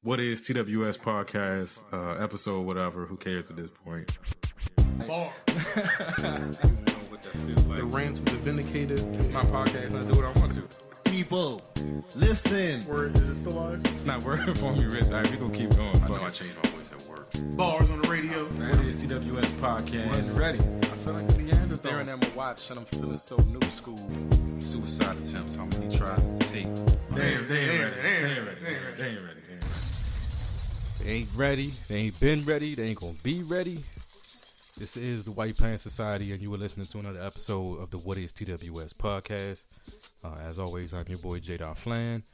What is TWS podcast, episode, whatever, who cares at this point? Bar. The rants of the vindicated. It's my podcast and I do what I want to. People, listen. Word, is it still live? It's not working for me, Rich. All right, we gonna keep going. I know I changed my voice at work. Bars on the radio. What is TWS podcast? Ready. I feel like the Neanderthal. Staring at my watch and I'm feeling so new school. Suicide attempts, how many tries to take? They ain't ready. They ain't ready. They ain't been ready. They ain't gonna be ready. This is the White Pants Society, and you are listening to another episode of the What is TWS podcast. As always, I'm your boy J. Flan,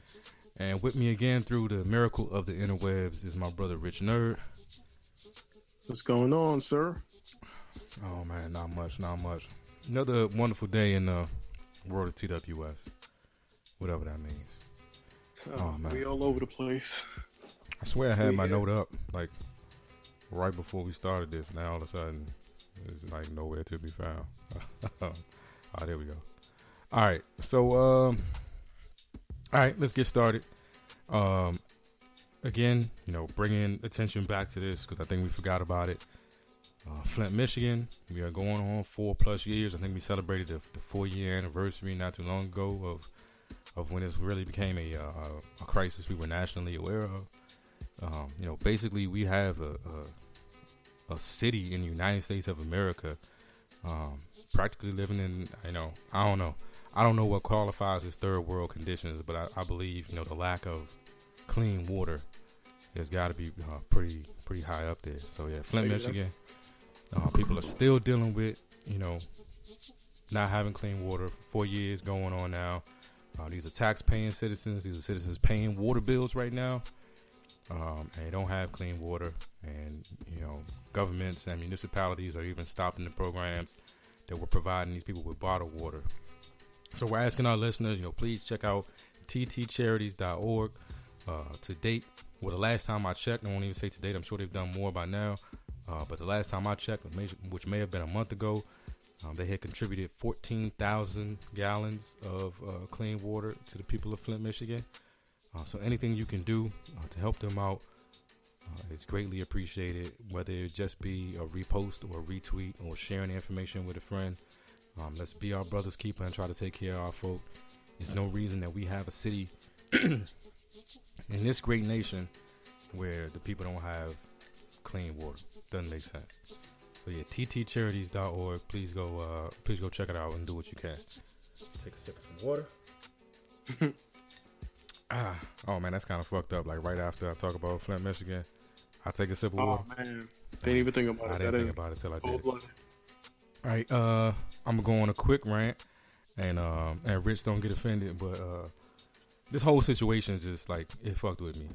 and with me again through the miracle of the interwebs is my brother Rich Nerd. What's going on, sir? Oh man, not much. Another wonderful day in the world of TWS, whatever that means. Oh man, We all over the place. I swear I had my note up like right before we started this. Now all of a sudden, it's like nowhere to be found. Oh, there we go. All right, so all right, let's get started. Again, bringing attention back to this because I think we forgot about it. Flint, Michigan. We are going on 4+ years. I think we celebrated the 4-year anniversary not too long ago of when this really became a crisis we were nationally aware of. Basically, we have a city in the United States of America, practically living in, I don't know what qualifies as third world conditions, but I believe, the lack of clean water has got to be pretty high up there. So yeah, Flint, Michigan, people are still dealing with, not having clean water for 4 years going on now. These are tax-paying citizens. These are citizens paying water bills right now. And they don't have clean water, and governments and municipalities are even stopping the programs that were providing these people with bottled water. So we're asking our listeners, please check out ttcharities.org. To date, the last time I checked, I won't even say to date, I'm sure they've done more by now, but the last time I checked, which may have been a month ago, they had contributed 14,000 gallons of clean water to the people of Flint, Michigan. So anything you can do to help them out is greatly appreciated, whether it just be a repost or a retweet or sharing the information with a friend. Let's be our brother's keeper and try to take care of our folk. There's no reason that we have a city in this great nation where the people don't have clean water. Doesn't make sense. So yeah, ttcharities.org. Please go check it out and do what you can. Take a sip of some water. Oh man, that's kind of fucked up. Like right after I talk about Flint, Michigan, I take a sip of water. Oh man, didn't even think about it. I didn't think about it till I did it. All right, I'm gonna go on a quick rant, and Rich, don't get offended, but this whole situation is just like it fucked with me.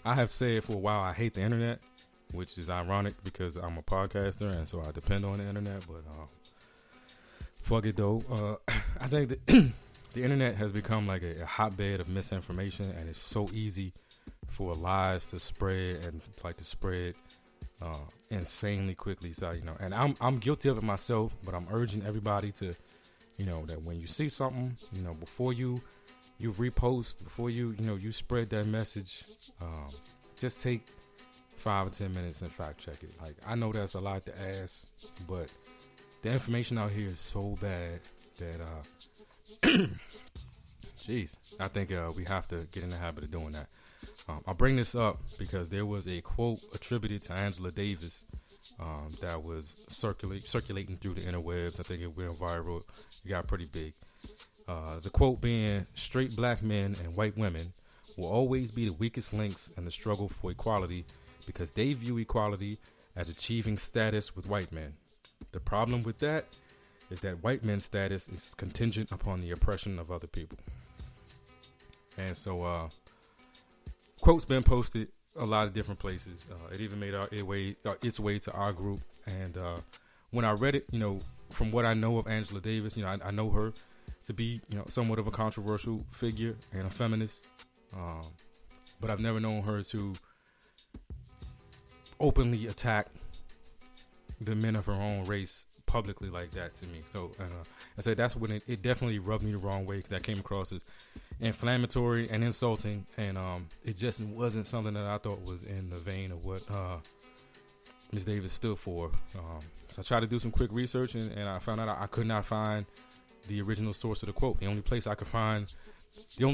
I have said for a while I hate the internet, which is ironic because I'm a podcaster and so I depend on the internet. But fuck it though. I think that. The internet has become like a hotbed of misinformation, and it's so easy for lies to spread and to spread insanely quickly. So and I'm guilty of it myself, but I'm urging everybody to, that when you see something, before you repost, before you spread that message, just take 5 or 10 minutes and fact check it. Like I know that's a lot to ask, but the information out here is so bad that jeez, I think we have to get in the habit of doing that. I'll bring this up because there was a quote attributed to Angela Davis that was circulating through the interwebs. I think it went viral. It got pretty big. The quote being, "Straight black men and white women will always be the weakest links in the struggle for equality because they view equality as achieving status with white men. The problem with that is that white men's status is contingent upon the oppression of other people." And so, quotes been posted a lot of different places. It even made its way to our group. And when I read it, from what I know of Angela Davis, I know her to be, somewhat of a controversial figure and a feminist. But I've never known her to openly attack the men of her own race publicly like that to me. So I said that's when it definitely rubbed me the wrong way, because that came across as inflammatory and insulting, and it just wasn't something that I thought was in the vein of what Ms. Davis stood for. So I tried to do some quick research, and I found out I could not find the original source of the quote. The only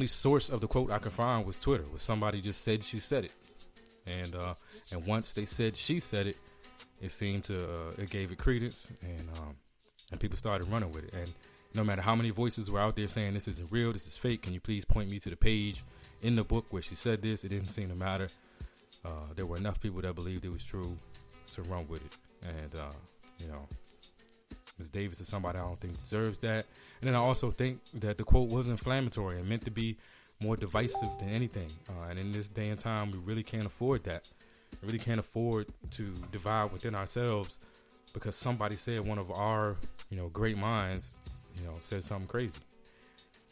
source of the quote I could find was Twitter, where somebody just said she said it, and once they said she said it, it seemed to it gave it credence, and people started running with it. And no matter how many voices were out there saying this isn't real, this is fake, can you please point me to the page in the book where she said this? It didn't seem to matter. There were enough people that believed it was true to run with it. And Ms. Davis is somebody I don't think deserves that. And then I also think that the quote was inflammatory and meant to be more divisive than anything. And in this day and time, we really can't afford that. We really can't afford to divide within ourselves because somebody said one of our, great minds, said something crazy.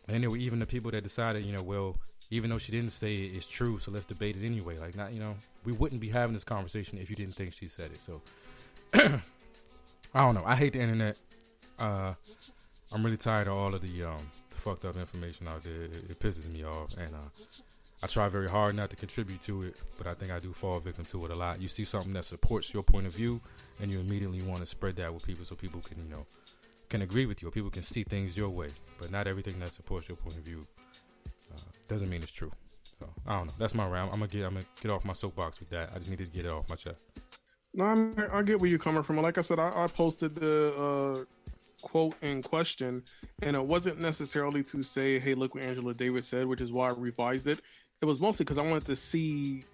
And then there were even the people that decided, well, even though she didn't say it, it's true, so let's debate it anyway. Like, not, we wouldn't be having this conversation if you didn't think she said it. So, I don't know. I hate the internet. I'm really tired of all of the fucked up information out there. It pisses me off, and I try very hard not to contribute to it, but I think I do fall victim to it a lot. You see something that supports your point of view, and you immediately want to spread that with people so people can, can agree with you, or people can see things your way. But not everything that supports your point of view doesn't mean it's true. So I don't know. That's my round. I'm gonna get off my soapbox with that. I just needed to get it off my chest. No, I get where you're coming from. Like I said, I posted the quote in question, and it wasn't necessarily to say, hey, look what Angela Davis said, which is why I revised it. It was mostly because I wanted to see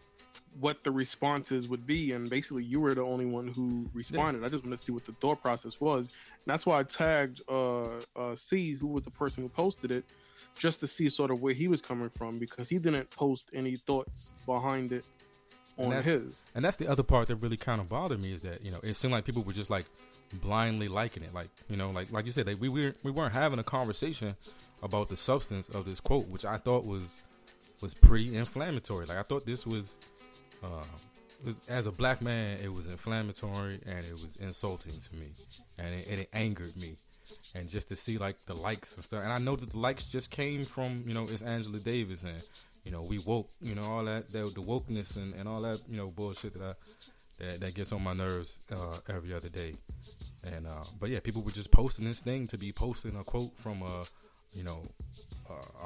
what the responses would be, and basically you were the only one who responded. I just wanted to see what the thought process was, and that's why I tagged C, who was the person who posted it, just to see sort of where he was coming from, because he didn't post any thoughts behind it on his. And that's the other part that really kind of bothered me, is that it seemed like people were just like blindly liking it, like like you said, like we weren't having a conversation about the substance of this quote, which I thought was pretty inflammatory. Like I thought this was as a black man, it was inflammatory and it was insulting to me, and it angered me. And just to see like the likes and stuff, and I know that the likes just came from it's Angela Davis, and we woke, all that the wokeness and all that bullshit that gets on my nerves every other day. And but yeah, people were just posting this thing to be posting a quote from a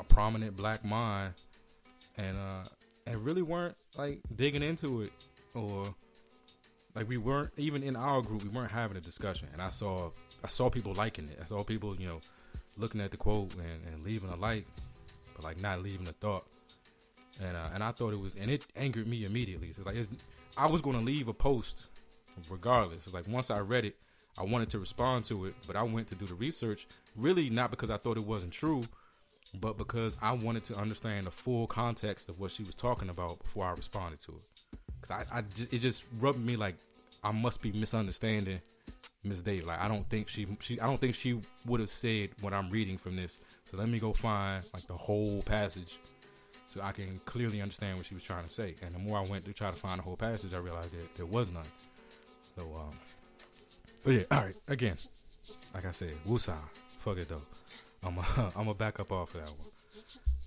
prominent black mind, and really weren't like digging into it, or like we weren't even in our group, we weren't having a discussion. And I saw people liking it. I saw people looking at the quote and leaving a like, but like not leaving a thought. And I thought it was, and it angered me immediately. So like I was going to leave a post regardless. It's like once I read it, I wanted to respond to it, but I went to do the research, really not because I thought it wasn't true, but because I wanted to understand the full context of what she was talking about before I responded to it. Because it just rubbed me like I must be misunderstanding Ms. Davis. Like I don't think she would have said what I'm reading from this. So let me go find like the whole passage so I can clearly understand what she was trying to say. And the more I went to try to find the whole passage, I realized that there was none. So but yeah, all right. Again, like I said, woosah. Fuck it though. I'm a back up off of that one.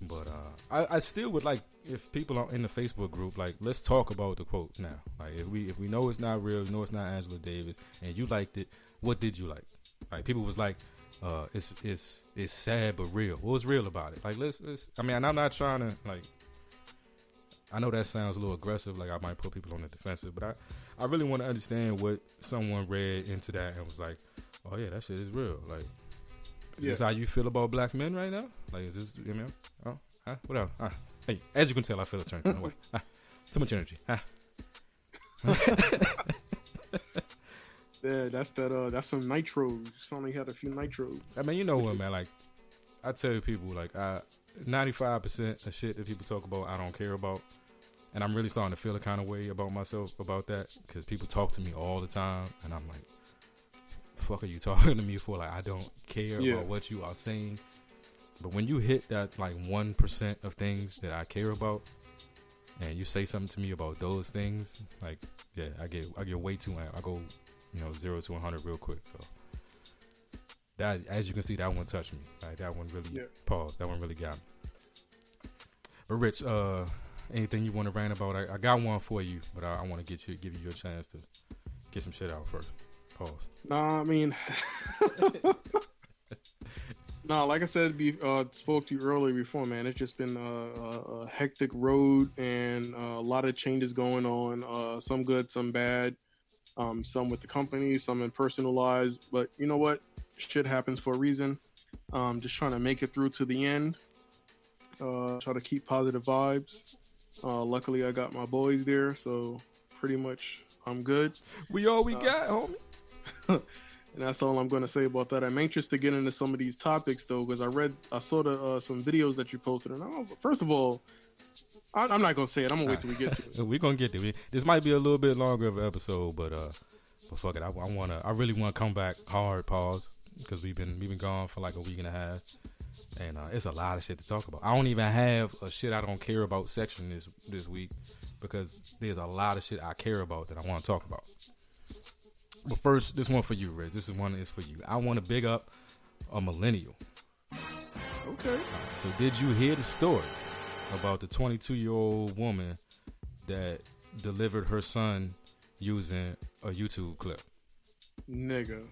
But I still would like, if people are in the Facebook group, like let's talk about the quote now. Like if we know it's not real, know it's not Angela Davis, and you liked it, what did you like? Like people was like, it's sad but real. What was real about it? Like let's I mean, and I'm not trying to like. I know that sounds a little aggressive, like I might put people on the defensive, but I really want to understand what someone read into that and was like, oh yeah, that shit is real. Like, is this how you feel about black men right now? Like, is this, whatever. Hey, as you can tell, I feel a certain kind of way. Too much energy. Yeah, that's some nitros. Something had a few nitros. I mean, you know what, man? Like, I tell people, like, 95% of shit that people talk about, I don't care about. And I'm really starting to feel a kind of way about myself about that, because people talk to me all the time, and I'm like, fuck are you talking to me for? Like, I don't care about what you are saying. But when you hit that like 1% of things that I care about, and you say something to me about those things, like, yeah, I get way too, I go 0 to 100 real quick. So That, as you can see, that one touched me. Like, that one really paused. That one really got me. But Rich, anything you want to rant about? I got one for you, but I want to give you your chance to get some shit out first. Pause. Nah, I mean, like I said, spoke to you earlier before, man. It's just been a hectic road and a lot of changes going on. Some good, some bad. Some with the company, some in personal lives. But you know what? Shit happens for a reason. Just trying to make it through to the end. Try to keep positive vibes. Luckily, I got my boys there, so pretty much I'm good. We all we got, homie. And that's all I'm going to say about that. I'm anxious to get into some of these topics, though, because I saw some videos that you posted, and first of all, I'm not going to say it. I'm going to wait till we get to it. We're going to get to it. This might be a little bit longer of an episode, but fuck it. I really want to come back hard, pause, because we've been gone for like a week and a half. And it's a lot of shit to talk about. I don't even have a shit I don't care about section this week because there's a lot of shit I care about that I want to talk about. But first, this one for you, Riz. This one is for you. I want to big up a millennial. Okay. So did you hear the story about the 22-year-old woman that delivered her son using a YouTube clip? Nigga.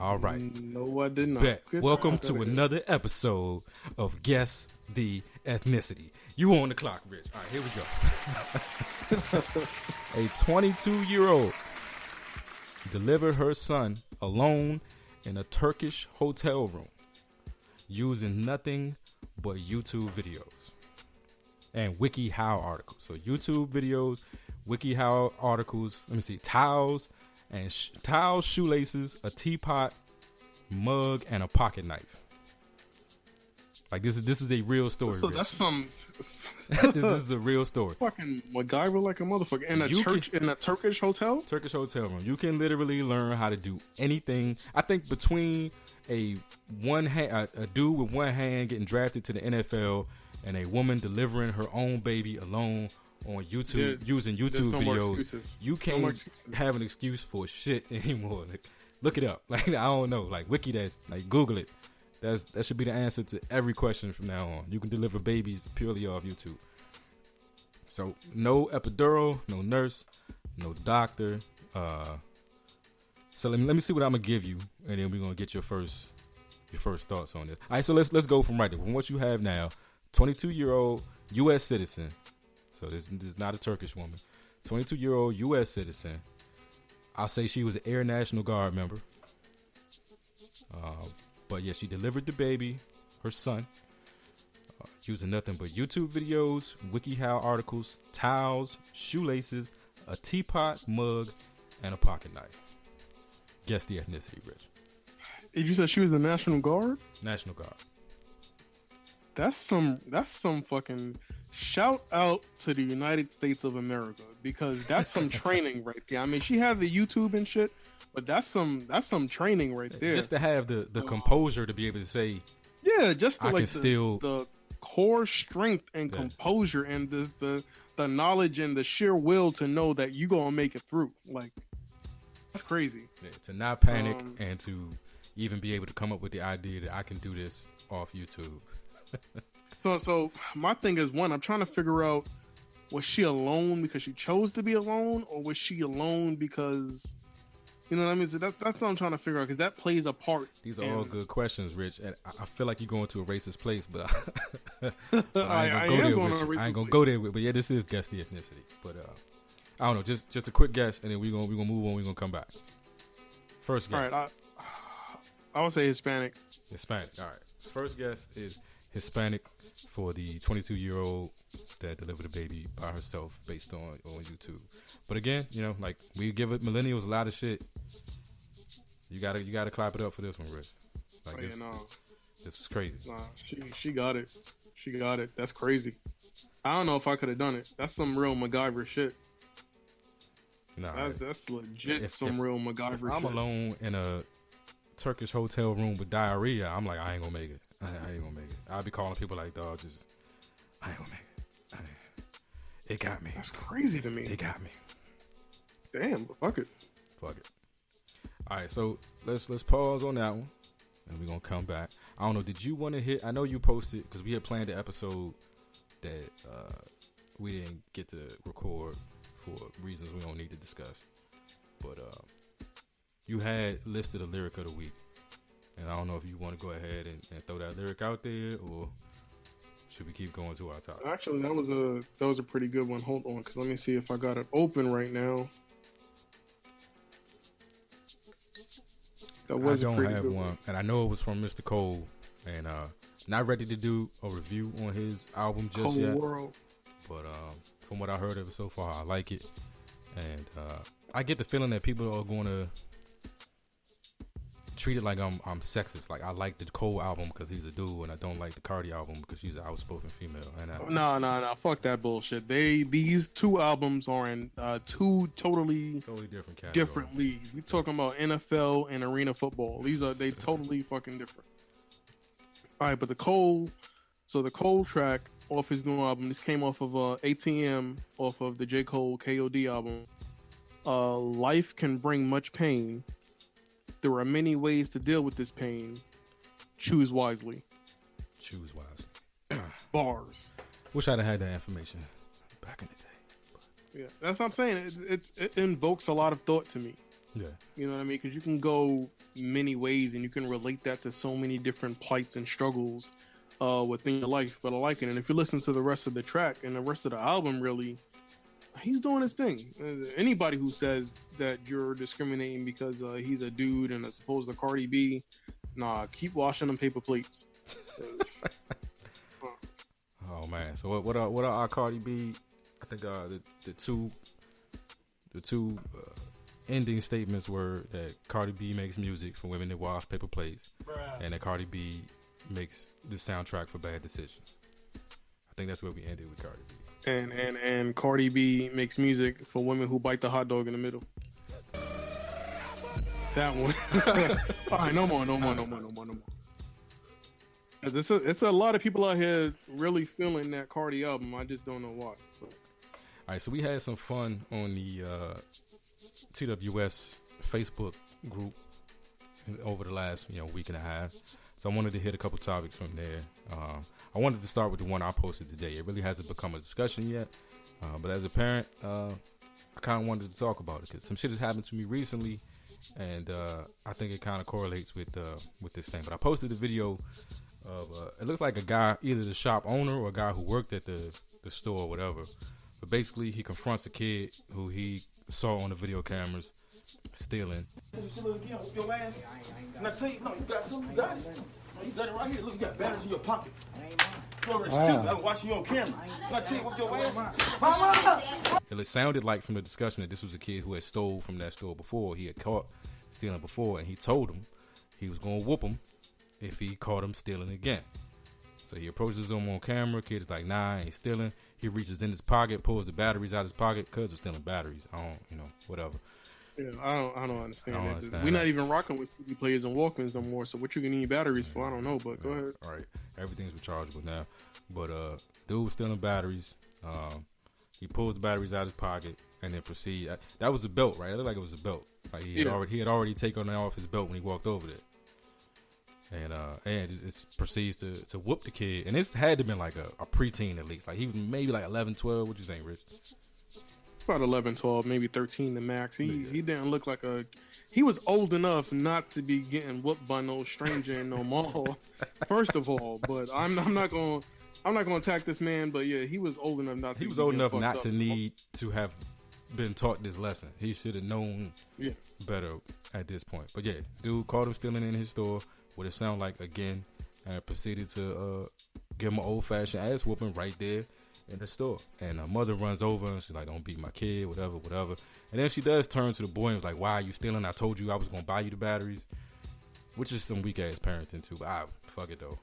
All right. No, I did not. Welcome to another episode of Guess the Ethnicity. You on the clock, Rich. All right, here we go. A 22-year-old delivered her son alone in a Turkish hotel room using nothing but YouTube videos and WikiHow articles. So YouTube videos, WikiHow articles, let me see, towels, and towels, shoelaces, a teapot, mug, and a pocket knife. Like this is a real story. So Rich. that's some. this is a real story. Fucking MacGyver like a motherfucker in a Turkish hotel. Turkish hotel room. You can literally learn how to do anything. I think between a dude with one hand getting drafted to the NFL and a woman delivering her own baby alone on YouTube using YouTube videos, you can't have an excuse for shit anymore. Like, look it up. Like I don't know. Like Wiki, that's like Google it. That should be the answer to every question from now on. You can deliver babies purely off YouTube. So no epidural, no nurse, no doctor. So let me see what I'm gonna give you, and then we're gonna get your first thoughts on this. All right, so let's go from right there. From what you have now, 22-year-old U.S. citizen. So this is not a Turkish woman. 22-year-old U.S. citizen. I'll say she was an Air National Guard member. But yeah, she delivered the baby, her son, using nothing but YouTube videos, WikiHow articles, towels, shoelaces, a teapot, mug, and a pocket knife. Guess the ethnicity, Rich. You said she was the National Guard? National Guard. That's some fucking shout out to the United States of America, because that's some training right there. I mean, she has the YouTube and shit, but that's some training right there. Just to have the composure to be able to say, yeah, just to I like can still the core strength and composure and the knowledge and the sheer will to know that you gonna make it through. Like, that's crazy. Yeah, to not panic and to even be able to come up with the idea that I can do this off YouTube. So my thing is, one, I'm trying to figure out, was she alone because she chose to be alone, or was she alone because, you know what I mean? So that's what I'm trying to figure out, because that plays a part. These are all good questions, Rich. And I feel like you're going to a racist place, but I ain't gonna go there with. But yeah, this is Guess the Ethnicity. But I don't know, just a quick guess, and then we're gonna move on. We're gonna come back. First guess. All right, I would say Hispanic. Hispanic. All right. First guess is Hispanic for the 22-year-old that delivered a baby by herself based on YouTube. But again, you know, like, we give it millennials a lot of shit. You gotta clap it up for this one, Rich. Like, this was crazy. Nah, she got it. She got it. That's crazy. I don't know if I could have done it. That's some real MacGyver shit. Nah, that's legit real MacGyver shit. I'm alone in a Turkish hotel room with diarrhea. I'm like, I ain't gonna make it. I ain't gonna make it. I'll be calling people like, dog, I ain't gonna make it. It got me. That's crazy to me. It got me. Damn, but fuck it. Fuck it. All right, so let's pause on that one. and we're gonna come back. I don't know. Did you want to hit? I know you posted because we had planned the episode that we didn't get to record for reasons we don't need to discuss. But you had listed a lyric of the week, and I don't know if you want to go ahead and throw that lyric out there, or should we keep going to our topic? Actually, that was a pretty good one. Hold on, because let me see if I got it open right now. I don't have one, and I know it was from Mr. Cole, and not ready to do a review on his album just yet. World. But from what I heard of it so far, I like it, and I get the feeling that people are going to treat it like I'm sexist. Like I like the Cole album because he's a dude, and I don't like the Cardi album because she's an outspoken female. And No, fuck that bullshit. These two albums are in two totally different leagues. We talking about NFL and arena football. They totally fucking different. All right, but the Cole track off his new album. This came off of ATM off of the J. Cole KOD album. Life can bring much pain. There are many ways to deal with this pain. Choose wisely. Choose wisely. Bars. Wish I'd have had that information back in the day. Yeah, that's what I'm saying. It invokes a lot of thought to me. Yeah. You know what I mean? Because you can go many ways and you can relate that to so many different plights and struggles within your life. But I like it. And if you listen to the rest of the track and the rest of the album, really, he's doing his thing. Anybody who says that you're discriminating because he's a dude and as opposed to Cardi B, nah, keep washing them paper plates. Oh man! So what are our Cardi B? I think the two ending statements were that Cardi B makes music for women that wash paper plates, and that Cardi B makes the soundtrack for bad decisions. I think that's where we ended with Cardi B. And Cardi B makes music for women who bite the hot dog in the middle. That one. All right, no more. It's a lot of people out here really feeling that Cardi album. I just don't know why. All right, so we had some fun on the TWS Facebook group over the last week and a half. So I wanted to hit a couple topics from there. I wanted to start with the one I posted today. It really hasn't become a discussion yet, but as a parent, I kind of wanted to talk about it because some shit has happened to me recently, and I think it kind of correlates with this thing. But I posted a video of it looks like a guy, either the shop owner or a guy who worked at the store or whatever. But basically, he confronts a kid who he saw on the video cameras stealing. And I tell you, no, you got something, you got it. No, you got it right here. Look, you got batteries in your pocket. You already stupid. I'm watching you on camera. And I tell you what your ass. It sounded like from the discussion that this was a kid who had stole from that store before. He had caught stealing before, and he told him he was going to whoop him if he caught him stealing again. So he approaches him on camera. Kid's like, nah, I ain't stealing. He reaches in his pocket, pulls the batteries out of his pocket. Cuz was stealing batteries. I don't, whatever. Yeah, I don't understand that. We're not even rocking with CD players and Walkmans no more. So what you gonna need batteries for? I don't know, but go ahead. All right, everything's rechargeable now. But dude was stealing batteries. He pulls the batteries out of his pocket and then proceed. That was a belt, right? It looked like it was a belt. Like he had already taken it off his belt when he walked over there. And it proceeds to whoop the kid. And this had to have been like a preteen at least. Like he was maybe like 11, 12. What you think, Rich? About 11, 12, maybe 13 the max. He didn't look like he was old enough not to be getting whooped by no stranger in no mall. First of all, but I'm not going to attack this man, but yeah, he was old enough not to. He was old enough not to need to have been taught this lesson. He should have known better at this point. But yeah, dude caught him stealing in his store. What it sounded like again, and proceeded to give him an old-fashioned ass whooping right there in the store. And her mother runs over and she's like, don't beat my kid, whatever. And then she does turn to the boy and was like, why are you stealing? I told you I was going to buy you the batteries. Which is some weak-ass parenting too. But fuck it though.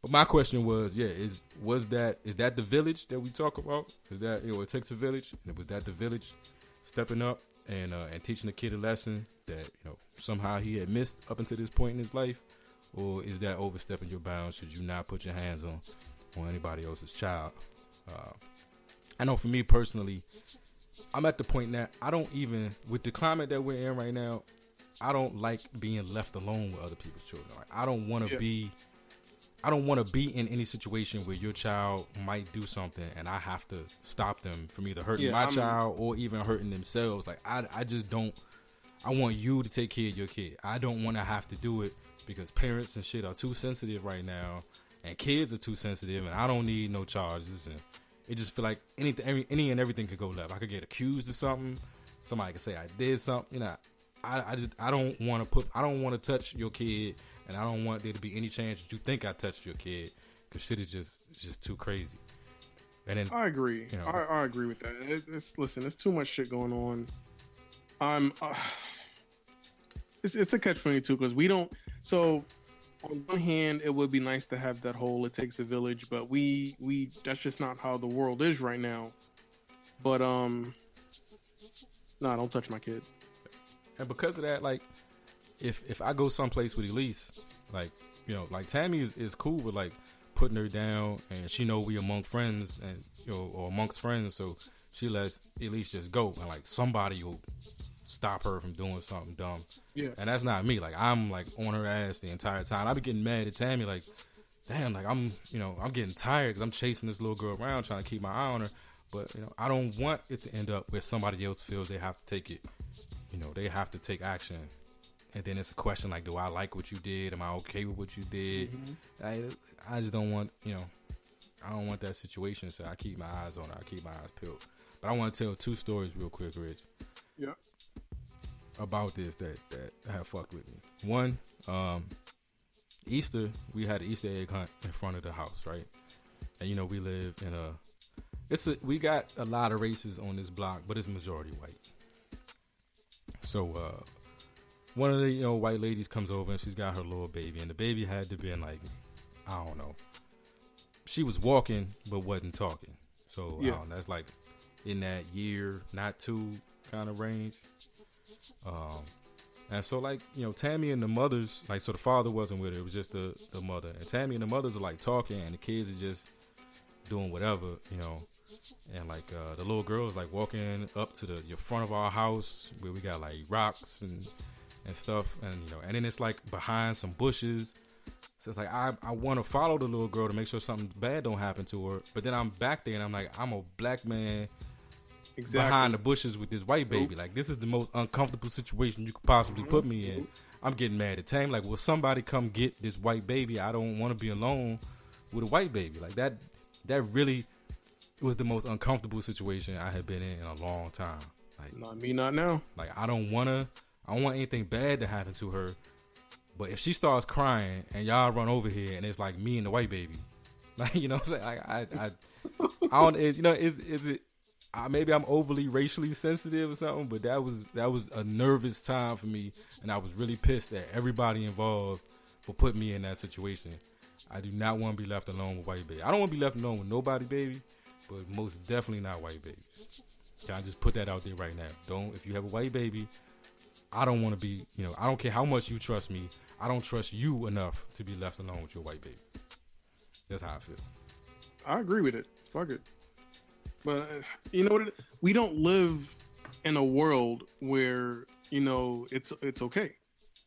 But my question was, is that the village that we talk about? Is that, it takes a village? And was that the village stepping up and teaching the kid a lesson that, somehow he had missed up until this point in his life? Or is that overstepping your bounds? Should you not put your hands on anybody else's child? I know for me personally, I'm at the point that I don't even, with the climate that we're in right now, I don't like being left alone with other people's children. Like, I don't want to be in any situation where your child might do something and I have to stop them from either hurting my child or even hurting themselves. Like, I just don't. I want you to take care of your kid. I don't want to have to do it because parents and shit are too sensitive right now, and kids are too sensitive, and I don't need no charges. And it just feel like any and everything could go left. I could get accused of something. Somebody could say I did something. You know, I don't want to touch your kid, and I don't want there to be any chance that you think I touched your kid, because shit is just too crazy. And then I agree. You know, I agree with that. Listen, there's too much shit going on. It's a catch-22 because we don't. So on one hand, it would be nice to have that whole "it takes a village," but we that's just not how the world is right now. But nah, don't touch my kid. And because of that, like, if I go someplace with Elise, like, you know, like Tammy is cool with like putting her down, and she know we among friends, and you know, or amongst friends, so she lets Elise just go, and like somebody will stop her from doing something dumb. Yeah. And that's not me. Like, I'm like on her ass the entire time. I be getting mad at Tammy, like, damn, like I'm getting tired because I'm chasing this little girl around trying to keep my eye on her. But, you know, I don't want it to end up where somebody else feels they have to take it. You know, they have to take action. And then it's a question like, do I like what you did? Am I okay with what you did? Mm-hmm. I just don't want, you know, I don't want that situation. So I keep my eyes on her. I keep my eyes peeled. But I want to tell 2 stories real quick, Rich. Yeah. About this that have fucked with me. One, Easter, we had an Easter egg hunt in front of the house, right? And you know, we live in we got a lot of races on this block, but it's majority white. So one of the, you know, white ladies comes over and she's got her little baby, and the baby had to be in, like, I don't know, she was walking but wasn't talking. So yeah. That's like in that year, not 2 kind of range. And so, like, you know, Tammy and the mothers, like, so the father wasn't with her, it was just the mother, and Tammy and the mothers are like talking, and the kids are just doing whatever, you know. And like the little girl is like walking up to the front of our house where we got like rocks and stuff, and you know, and then it's like behind some bushes. So it's like I want to follow the little girl to make sure something bad don't happen to her, but then I'm back there and I'm like, I'm a black man behind the bushes with this white baby. Like, this is the most uncomfortable situation you could possibly put me in. I'm getting mad at Tam. Like, will somebody come get this white baby? I don't want to be alone with a white baby. Like, that really was the most uncomfortable situation I had been in a long time. Like, not me, not now. Like, I don't want anything bad to happen to her. But if she starts crying and y'all run over here and it's like me and the white baby, like, you know what I'm saying? I don't, you know, is it, maybe I'm overly racially sensitive or something, but that was a nervous time for me, and I was really pissed at everybody involved for putting me in that situation. I do not want to be left alone with white baby. I don't want to be left alone with nobody, baby, but most definitely not white babies. Can I just put that out there right now? If you have a white baby, I don't want to be, you know, I don't care how much you trust me, I don't trust you enough to be left alone with your white baby. That's how I feel. I agree with it. Fuck it. But you know what? We don't live in a world where, you know, it's okay.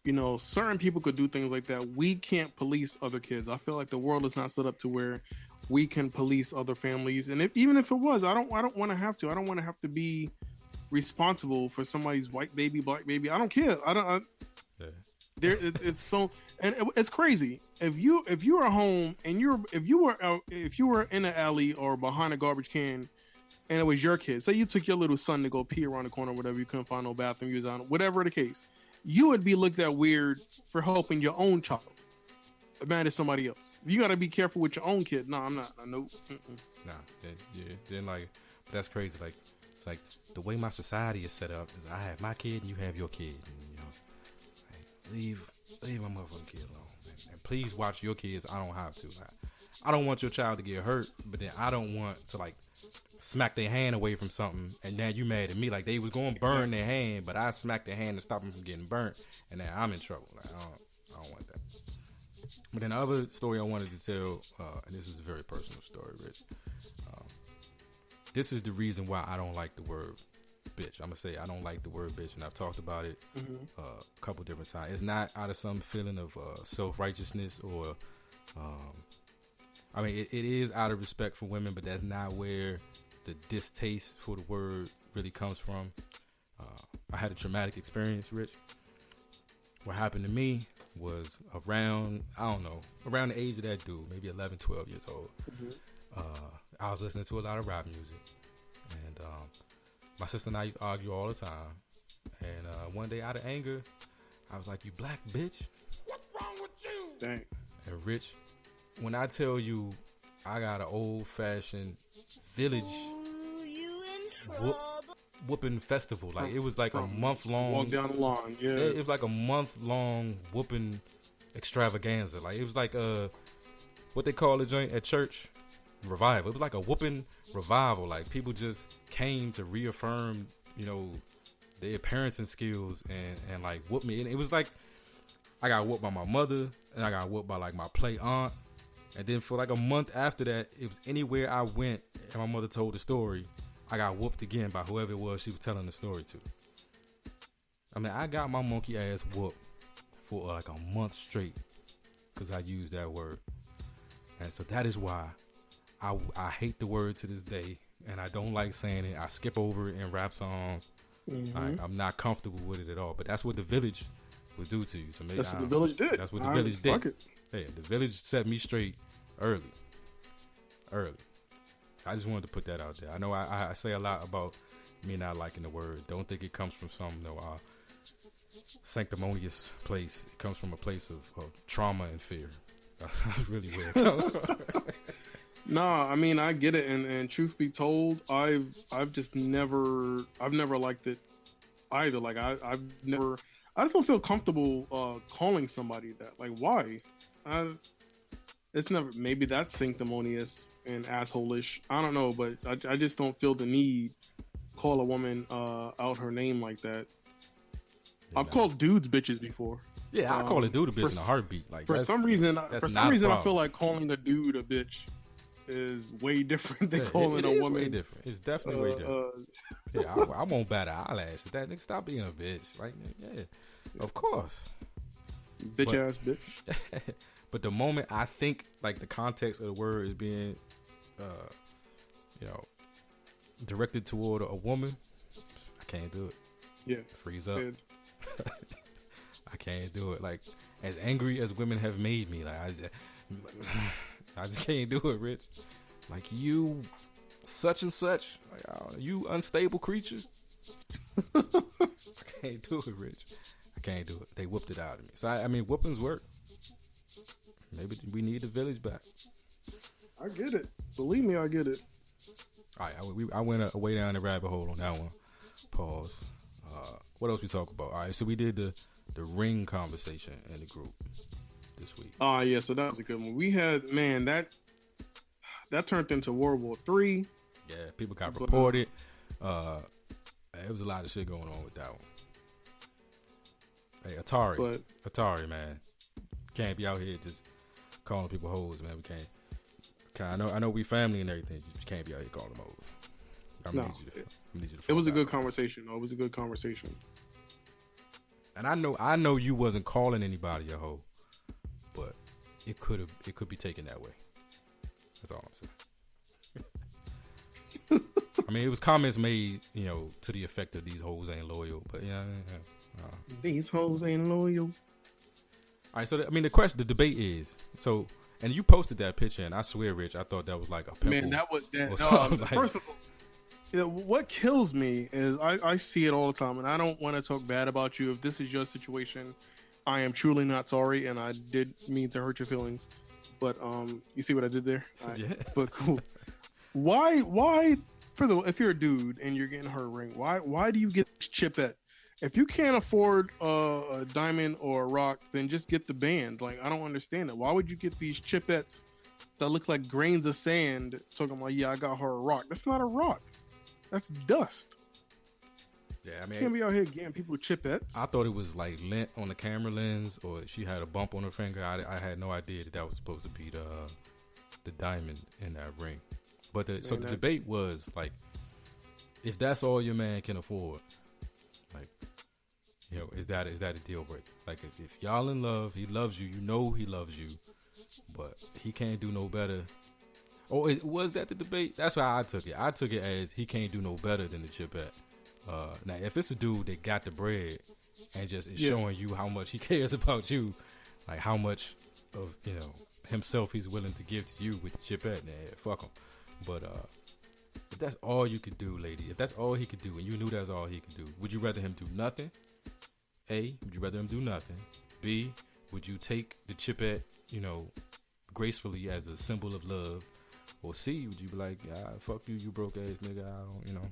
You know, certain people could do things like that. We can't police other kids. I feel like the world is not set up to where we can police other families. And even if it was, I don't want to have to. I don't want to have to be responsible for somebody's white baby, black baby. I don't care. It's so, and it's crazy. If you are home and if you were in an alley or behind a garbage can, and it was your kid, say you took your little son to go pee around the corner, or whatever, you couldn't find no bathroom, you was on, whatever the case, you would be looked at weird for helping your own child. Mad at somebody else. You got to be careful with your own kid. No, I'm not. Nope. Nah, then like, but that's crazy. Like, it's like the way my society is set up is I have my kid and you have your kid. And, you know, like, leave my motherfucking kid alone. And please watch your kids. I don't have to. I don't want your child to get hurt, but then I don't want to like smack their hand away from something, and now you mad at me. Like, they was going to burn their hand, but I smacked their hand to stop them from getting burnt, and now I'm in trouble. Like, I don't want that. But then the other story I wanted to tell, and this is a very personal story, Rich. This is the reason why I don't like the word bitch. I'm gonna say I don't like the word bitch, and I've talked about it a couple different times. It's not out of some feeling of self-righteousness or, I mean, it is out of respect for women, but that's not where the distaste for the word really comes from. I had a traumatic experience, Rich. What happened to me was around the age of that dude, maybe 11, 12 years old. I was listening to a lot of rap music, and my sister and I used to argue all the time. And one day, out of anger, I was like, "You black bitch." What's wrong with you? Dang. And Rich, when I tell you, I got an old-fashioned village whooping festival. Like, it was like a month-long. Walk down the lawn, yeah. It was like a month-long whooping extravaganza. Like, it was like what they call the joint at church? Revival. It was like a whooping revival. Like, people just came to reaffirm, their parenting skills and like whoop me. And it was like I got whooped by my mother, and I got whooped by like my play aunt. And then for like a month after that, it was anywhere I went and my mother told the story, I got whooped again by whoever it was she was telling the story to. I mean, I got my monkey ass whooped for like a month straight because I used that word. And so that is why I hate the word to this day, and I don't like saying it. I skip over it in rap songs. I'm not comfortable with it at all. But that's what the village would do to you. So maybe that's what the village did. That's what the village did. Hey, the village set me straight early. I just wanted to put that out there. I know I say a lot about me not liking the word. Don't think it comes from some sanctimonious place. It comes from a place of trauma and fear. That's really where it comes from. Nah, I mean, I get it, and truth be told, I've never liked it either. Like, I just don't feel comfortable calling somebody that. Like, why? It's never. Maybe that's sanctimonious and asshole-ish. I don't know, but I just don't feel the need to call a woman out her name like that. I've called dudes bitches before. Yeah, I call a dude a bitch in a heartbeat. Like, for some reason, I feel like calling a dude a bitch is way different than calling a woman. Way different. It's definitely way different. Yeah, I won't bat an eyelash at that. Nigga, stop being a bitch. Like, yeah, of course. Ass bitch. But the moment I think like the context of the word is being, directed toward a woman, I can't do it. Yeah, freeze up. I can't do it. Like, as angry as women have made me, like I just can't do it, Rich. Like, you such and such, like, you unstable creature. I can't do it, Rich. I can't do it. They whooped it out of me. So I mean, whoopings work. Maybe we need the village back. I get it. Believe me, I get it. All right, I went way down the rabbit hole on that one. Pause. What else we talk about? All right, so we did the ring conversation in the group this week. Oh, yeah, so that was a good one. We had, man, that turned into World War III. Yeah, people got reported. There was a lot of shit going on with that one. Hey, Atari, man. Can't be out here just calling people hoes, man. We can't. I know we family and everything. You just can't be out here calling them hoes. I'm gonna need you to. It was a good conversation, though. It was a good conversation. And I know you wasn't calling anybody a hoe, but it could be taken that way. That's all I'm saying. I mean, it was comments made, to the effect of these hoes ain't loyal, but yeah. These hoes ain't loyal. All right, so the debate is so, and you posted that picture, and I swear, Rich, I thought that was like a pimple. Man, that was first of all, what kills me is I see it all the time, and I don't want to talk bad about you. If this is your situation, I am truly not sorry, and I did mean to hurt your feelings. But you see what I did there? Yeah. But cool. Why? First of all, if you're a dude and you're getting her a ring, why do you get this chipette? If you can't afford a diamond or a rock, then just get the band. Like, I don't understand it. Why would you get these chipettes that look like grains of sand talking about, yeah, I got her a rock? That's not a rock. That's dust. Yeah, I mean, you can't be out here getting people chipettes. I thought it was like lint on the camera lens, or she had a bump on her finger. I had no idea that was supposed to be the diamond in that ring. But the debate was like, if that's all your man can afford, like, you know, is that a deal breaker? Like, if y'all in love, he loves you, you know he loves you, but he can't do no better. Or was that the debate? That's why I took it. I took it as he can't do no better than the chipette. Now, if it's a dude that got the bread and just is showing you how much he cares about you, like how much of, you know, himself he's willing to give to you with the chipette, nah, fuck him. But if that's all you could do, lady, if that's all he could do, and you knew that's all he could do, would you rather him do nothing? A, would you rather him do nothing? B, would you take the chipette, you know, gracefully as a symbol of love? Or C, would you be like, fuck you, you broke ass nigga, I don't, you know,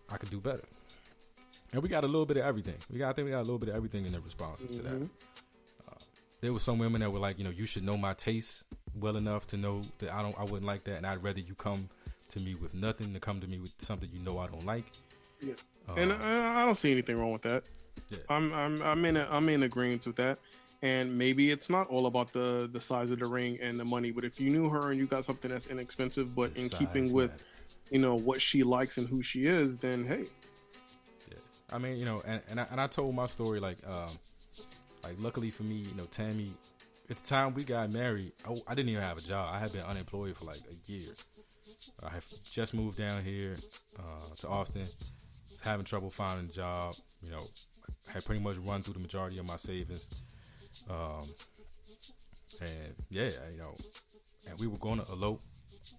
I could do better. And we got a little bit of everything. I think we got a little bit of everything in the responses to that. There were some women that were like, you know, you should know my taste well enough to know that I wouldn't like that, and I'd rather you come to me with nothing than come to me with something you know I don't like. Yeah, and I don't see anything wrong with that. Yeah. I'm in agreement with that. And maybe it's not all about the size of the ring and the money, but if you knew her and you got something that's inexpensive but in keeping with, you know, what she likes and who she is, then hey. Yeah. I mean, you know, and I told my story like luckily for me, you know, Tammy, at the time we got married, I didn't even have a job. I had been unemployed for like a year. I had just moved down here to Austin, was having trouble finding a job. You know, I had pretty much run through the majority of my savings. And yeah, you know, and we were going to elope.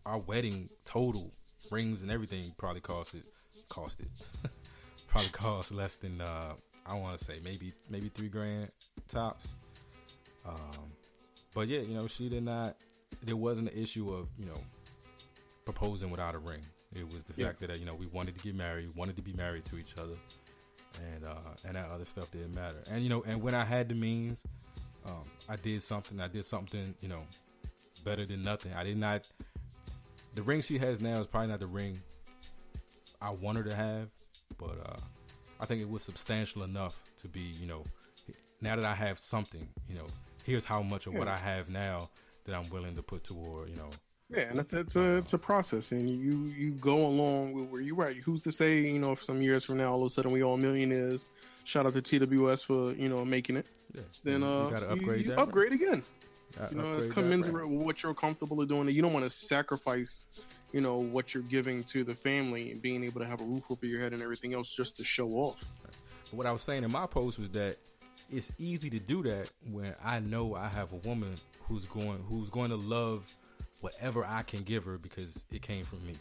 Our wedding total, rings and everything, probably cost probably cost less than I want to say maybe $3,000 tops. But yeah, you know, there wasn't an issue of, you know, proposing without a ring. It was the fact that, you know, we wanted to get married, wanted to be married to each other, and that other stuff didn't matter. And, you know, and when I had the means, I did something, you know, better than nothing. The ring she has now is probably not the ring I want her to have, but I think it was substantial enough to be, you know, now that I have something, you know, here's how much of what I have now that I'm willing to put toward, you know. Yeah, and it's a process, and you go along with where you're at. Who's to say, you know, if some years from now, all of a sudden we all millionaires? Shout out to TWS for, you know, making it. Yeah. Then you gotta upgrade that. Upgrade again. You know, it's commensurate with what you're comfortable with doing. You don't want to sacrifice, you know, what you're giving to the family and being able to have a roof over your head and everything else just to show off. But what I was saying in my post was that it's easy to do that when I know I have a woman who's going to love whatever I can give her because it came from me,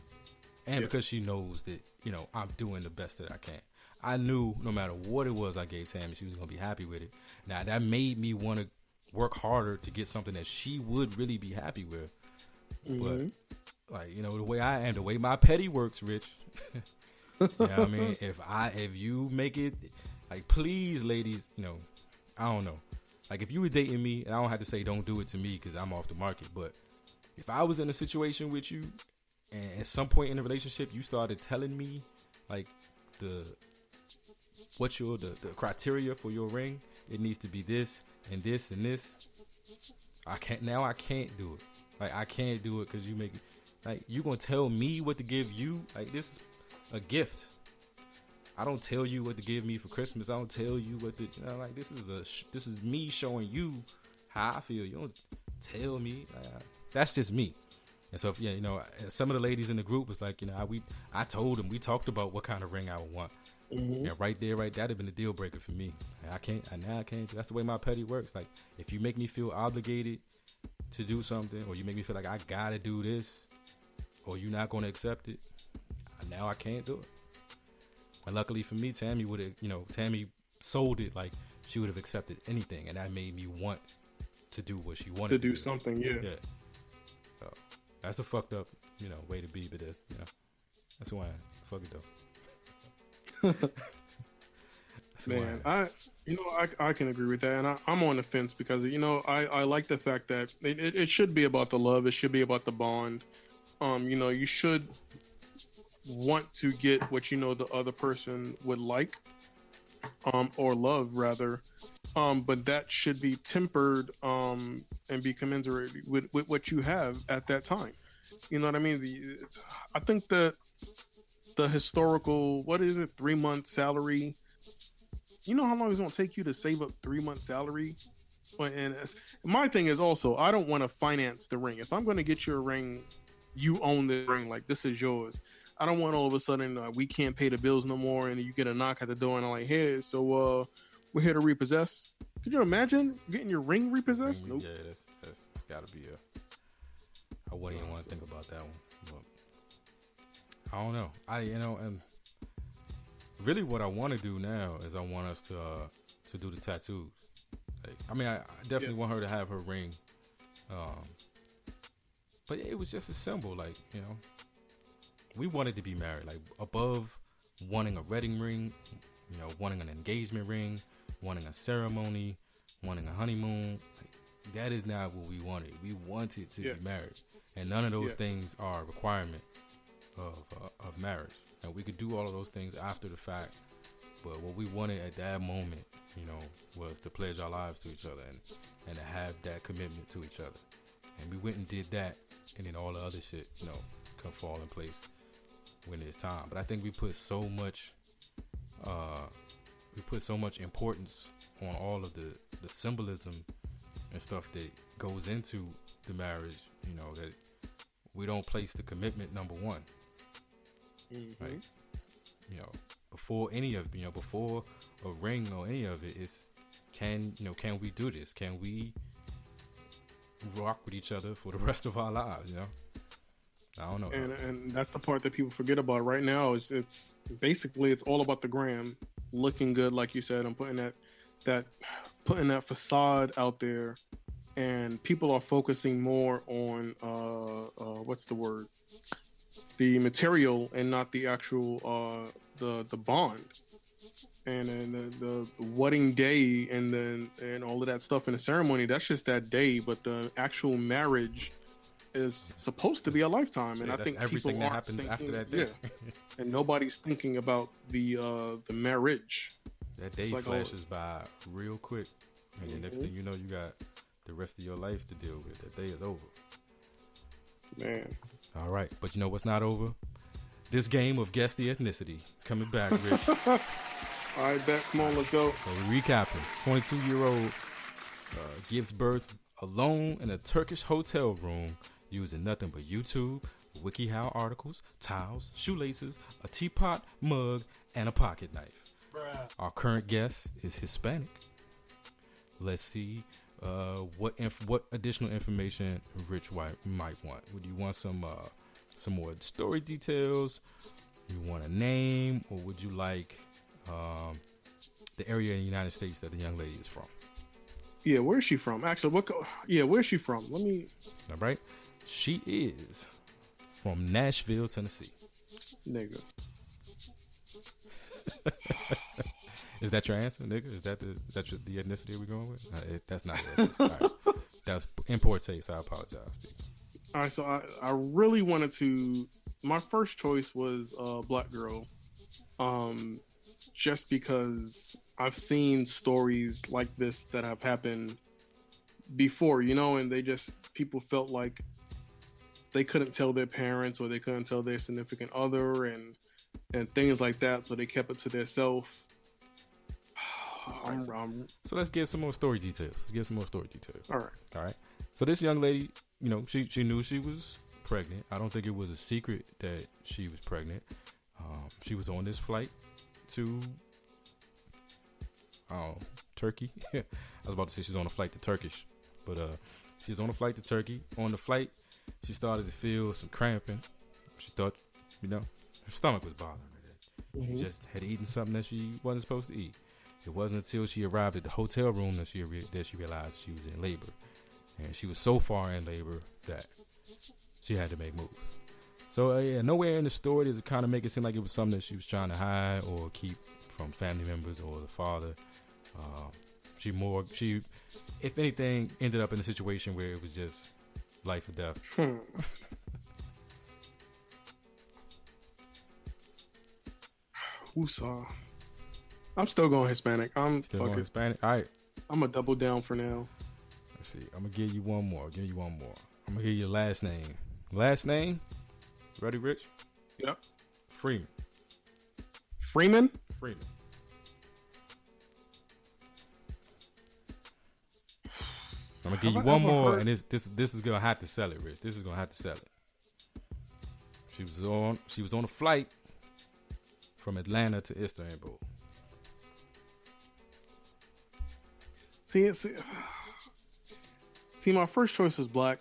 and because she knows that, you know, I'm doing the best that I can. I knew no matter what it was I gave Tammy, she was gonna be happy with it. Now that made me want to work harder to get something that she would really be happy with. But like, you know, the way my petty works, Rich. You know what I mean? If you make it, like, please, ladies, you know, I don't know. Like, if you were dating me, and I don't have to say don't do it to me because I'm off the market, but if I was in a situation with you and at some point in the relationship you started telling me like the criteria for your ring, it needs to be this and this and this, I can't do it. Like, I can't do it because you make it, like, you gonna tell me what to give you? Like, this is a gift. I don't tell you what to give me for Christmas. I don't tell you what to, you know, like, this is me showing you how I feel. You don't tell me. That's just me. And so, if, you know, some of the ladies in the group was like, you know, I told them, we talked about what kind of ring I would want. And right there, that'd have been a deal breaker for me. I can't. That's the way my petty works. Like, if you make me feel obligated to do something, or you make me feel like I gotta do this, or you're not gonna accept it, now I can't do it. And luckily for me, Tammy sold it like she would have accepted anything, and that made me want to do what she wanted to do. Something. Yeah. So that's a fucked up, you know, way to be, but you know, that's who I am. Fuck it though. Man, I can agree with that, and I'm on the fence because, you know, I like the fact that it should be about the love, it should be about the bond. You know, you should want to get what you know the other person would like, or love rather, but that should be tempered and be commensurate with what you have at that time. You know what I mean? I think that the historical, what is it, 3-month salary. You know how long it's going to take you to save up 3-month salary? And my thing is also, I don't want to finance the ring. If I'm going to get you a ring, you own the ring. Like, this is yours. I don't want all of a sudden we can't pay the bills no more, and you get a knock at the door and I'm like, hey, so we're here to repossess. Could you imagine getting your ring repossessed? Nope. Yeah, that's got to be I wouldn't even want to think about that one. But I don't know. And really what I want to do now is I want us to do the tattoos. Like, I mean, I definitely want her to have her ring. But it was just a symbol, like, you know, we wanted to be married, like above wanting a wedding ring, you know, wanting an engagement ring, wanting a ceremony, wanting a honeymoon. Like, that is not what we wanted. We wanted to be married, and none of those things are a requirement of marriage. And we could do all of those things after the fact, but what we wanted at that moment, you know, was to pledge our lives to each other and to have that commitment to each other. And we went and did that, and then all the other shit, you know, can fall in place when it's time. But I think we put so much importance on all of the symbolism and stuff that goes into the marriage, you know, that we don't place the commitment number one. Mm-hmm. Right? You know, before any of, you know, before a ring or any of it, is can we do this? Can we rock with each other for the rest of our lives, you know? I don't know. And that's the part that people forget about right now. Is it's basically it's all about the gram, looking good, like you said, and putting that facade out there, and people are focusing more on what's the word? The material and not the actual the bond. And then the wedding day and all of that stuff in the ceremony, that's just that day, but the actual marriage is supposed to be a lifetime, and I think everything that happens after that day. Yeah. And nobody's thinking about the marriage. That day flashes by real quick, and the next thing you know, you got the rest of your life to deal with. That day is over. Man. All right, but you know what's not over? This game of Guess the Ethnicity. Coming back, Rich. All right, bet. Come on, let's go. So recapping. 22-year-old gives birth alone in a Turkish hotel room using nothing but YouTube, WikiHow articles, towels, shoelaces, a teapot, mug, and a pocket knife. Bruh. Our current guest is Hispanic. Let's see what additional information Rich White might want. Would you want some more story details? You want a name, or would you like the area in the United States that the young lady is from? Yeah, where's she from? Actually, where's she from? Let me. All right, she is from Nashville, Tennessee. Nigga. Is that your answer, nigga? Is that the ethnicity we're going with? That's not the ethnicity. All right. That's in poor taste. I apologize. All right, so I really wanted to. My first choice was black girl, just because I've seen stories like this that have happened before, you know, and people felt like they couldn't tell their parents or they couldn't tell their significant other and things like that, so they kept it to themselves. So let's give some more story details. All right. So this young lady, you know, she knew she was pregnant. I don't think it was a secret that she was pregnant. She was on this flight to Turkey. I was about to say she's on a flight to Turkish, but she's on a flight to Turkey. On the flight, she started to feel some cramping. She thought, you know, her stomach was bothering her. Mm-hmm. She just had eaten something that she wasn't supposed to eat. It wasn't until she arrived at the hotel room that she realized she was in labor. And she was so far in labor that she had to make moves. So, nowhere in the story does it kind of make it seem like it was something that she was trying to hide or keep from family members or the father. She, if anything, ended up in a situation where it was just life or death. Woosah. I'm still going Hispanic. I'm still going Hispanic. All right. I'm gonna double down for now. Let's see. I'm gonna give you one more. I'm gonna give you your last name. Last name? Ready, Rich? Yep. Freeman. Freeman? Freeman. I'm gonna give you one more, and this is gonna have to sell it, Rich. This is gonna have to sell it. She was on a flight from Atlanta to Istanbul. See, my first choice was black,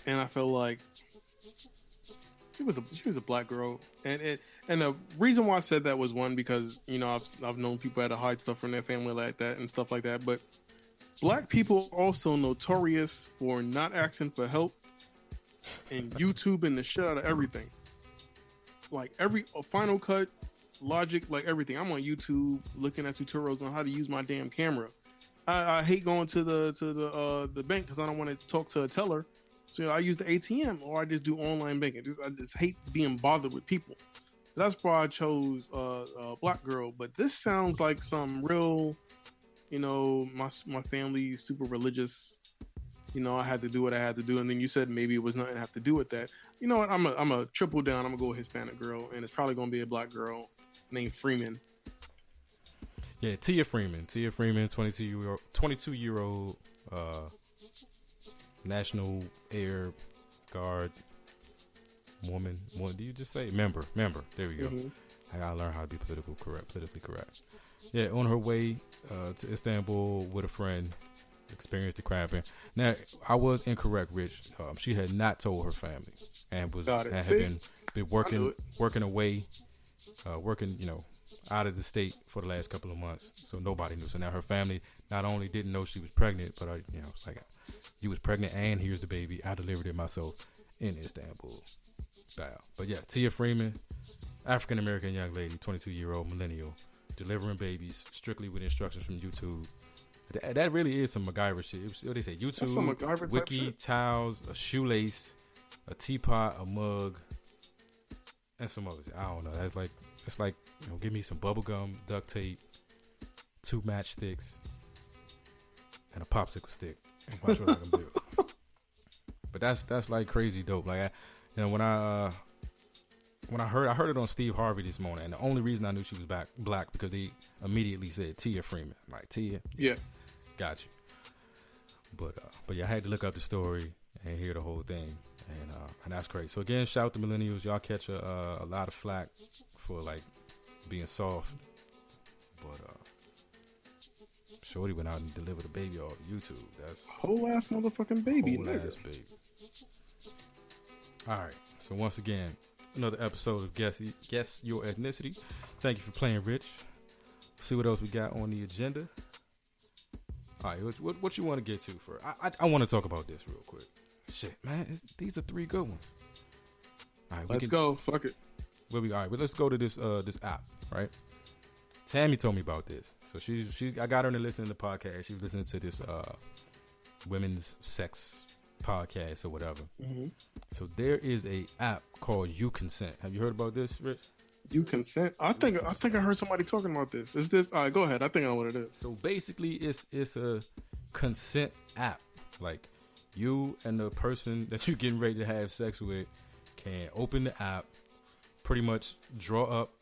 and I felt like she was a black girl, and the reason why I said that was one because I've known people had to hide stuff from their family like that and stuff like that, but black people are also notorious for not asking for help and YouTubing the shit out of everything. Like every Final Cut, Logic, like everything. I'm on YouTube looking at tutorials on how to use my damn camera. I hate going to the bank because I don't want to talk to a teller. So I use the ATM or I just do online banking. I just hate being bothered with people. That's why I chose black girl. But this sounds like some real, my family's super religious. I had to do what I had to do, and then you said maybe it was nothing to have to do with that. You know what? I'm a triple down. I'm gonna go with Hispanic girl, and it's probably gonna be a black girl named Freeman. Yeah, Tia Freeman. Tia Freeman, 22-year-old National Air Guard woman. What do you just say? Member. There we go. Mm-hmm. I gotta learn how to be politically correct. Yeah, on her way to Istanbul with a friend, experienced the cramping. Now, I was incorrect, Rich. She had not told her family and had been working away, out of the state for the last couple of months, so nobody knew. So now her family not only didn't know she was pregnant, but it's like, you was pregnant and here's the baby. I delivered it myself in Istanbul. But yeah, Tia Freeman, African American young lady, 22-year-old millennial, delivering babies strictly with instructions from YouTube. That really is some MacGyver shit. What they say? YouTube, wiki, towels, a shoelace, a teapot, a mug, and some other shit. I don't know. It's like give me some bubble gum, duct tape, 2 matchsticks, and a popsicle stick. And watch what I can do. But that's like crazy dope. Like when I heard it on Steve Harvey this morning, and the only reason I knew she was black because they immediately said Tia Freeman. I'm like, Tia, yeah, got you. But yeah, I had to look up the story and hear the whole thing, and that's crazy. So again, shout out to millennials. Y'all catch a lot of flack for like being soft, but shorty went out and delivered a baby on YouTube. That's whole ass motherfucking baby. Whole ass baby. All right. So once again, another episode of Guess Your Ethnicity. Thank you for playing, Rich. See what else we got on the agenda. All right, what you want to get to first? I want to talk about this real quick. Shit, man, these are 3 good ones. All right, let's go. Fuck it. All right, but let's go to this app, right? Tammy told me about this. So I got her to listen to the podcast. She was listening to this women's sex podcast or whatever. Mm-hmm. So there is a app called You Consent. Have you heard about this, Rich? You Consent? I think I heard somebody talking about this. Is this? All right, go ahead. I think I know what it is. So basically, it's a consent app. Like you and the person that you're getting ready to have sex with can open the app, pretty much draw up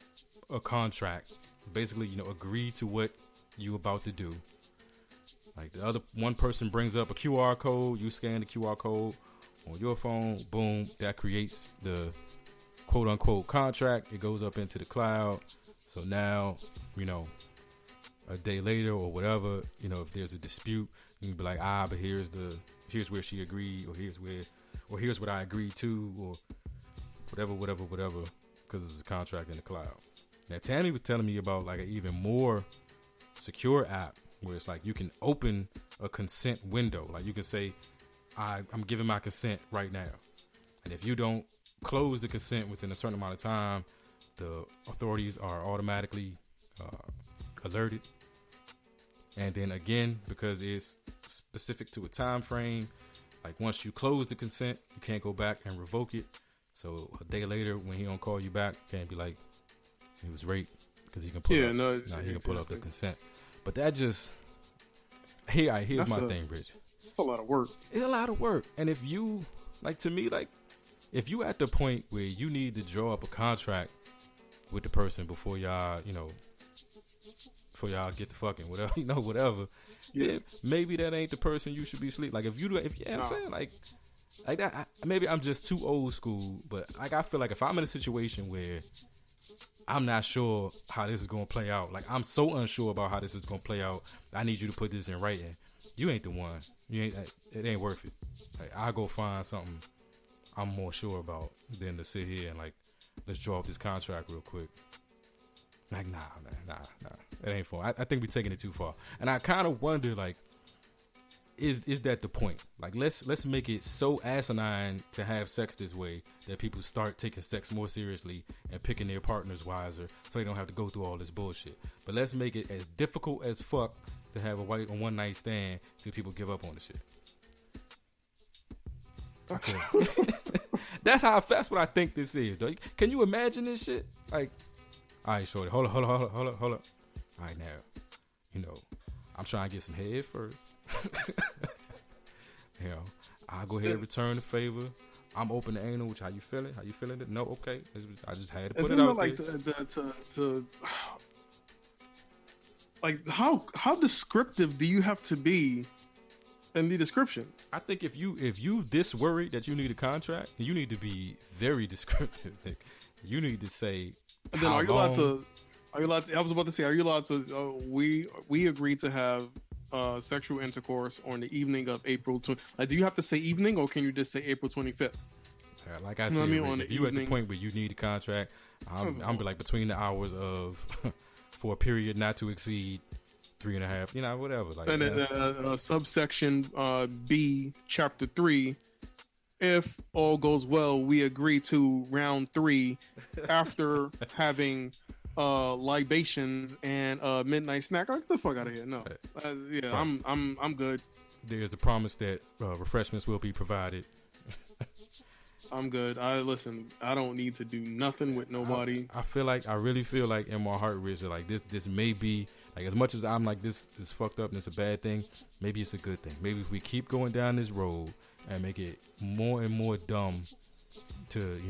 a contract. Basically, agree to what you about to do. Like the other one person brings up a QR code, you scan the QR code on your phone, boom, that creates the quote unquote contract. It goes up into the cloud. So now, a day later or whatever, if there's a dispute, you can be like, but here's where she agreed, or here's what I agreed to, or whatever, because it's a contract in the cloud. Now, Tammy was telling me about like an even more secure app where it's like you can open a consent window. Like you can say, I'm giving my consent right now. And if you don't close the consent within a certain amount of time, the authorities are automatically alerted. And then again, because it's specific to a time frame, like once you close the consent, you can't go back and revoke it. So a day later, when he don't call you back, you can't be like, he was raped, because he can pull he can pull up the consent. But that just here's my thing, Rich. It's a lot of work. It's a lot of work. And if you if you at the point where you need to draw up a contract with the person before y'all, before y'all get to fucking whatever, whatever. Yeah. Then maybe that ain't the person you should be sleep. Like I'm saying like that. Maybe I'm just too old school, but like I feel like if I'm in a situation where I'm not sure how this is gonna play out, like I'm so unsure about how this is gonna play out, I need you to put this in writing. You ain't the one. It ain't worth it. Like I'll go find something I'm more sure about than to sit here and like let's draw up this contract real quick. Like nah. It ain't fun. I think we're taking it too far. And I kind of wonder like, is that the point? Like let's make it so asinine to have sex this way that people start taking sex more seriously and picking their partners wiser, so they don't have to go through all this bullshit. But let's make it as difficult as fuck to have a one night stand till people give up on the shit. That's what I think this is, though. Can you imagine this shit? Like, all right, shorty, hold up. All right, now, I'm trying to get some head first. I'll go ahead and return the favor. I'm open to anal. Which, how you feeling? It? No, okay. I just had to put it out like there. Like how descriptive do you have to be in the description? I think if you this worried that you need a contract, you need to be very descriptive. Like, you need to say. And then are you allowed to? I was about to say, are you allowed to? We agreed to have sexual intercourse on the evening of April 20th. Like, do you have to say evening, or can you just say April 25th? Like I said, if you at the point where you need a contract, I'm be like between the hours of for a period not to exceed 3.5, whatever. Like, and then subsection B, chapter 3. If all goes well, we agree to round 3 after having libations and midnight snack. Like, get the fuck out of here! No, right. I'm good. There's the promise that refreshments will be provided. I'm good. I don't need to do nothing with nobody. I really feel like in my heart, Rich, like this may be like, as much as I'm like this is fucked up and it's a bad thing. Maybe it's a good thing. Maybe if we keep going down this road and make it more and more dumb to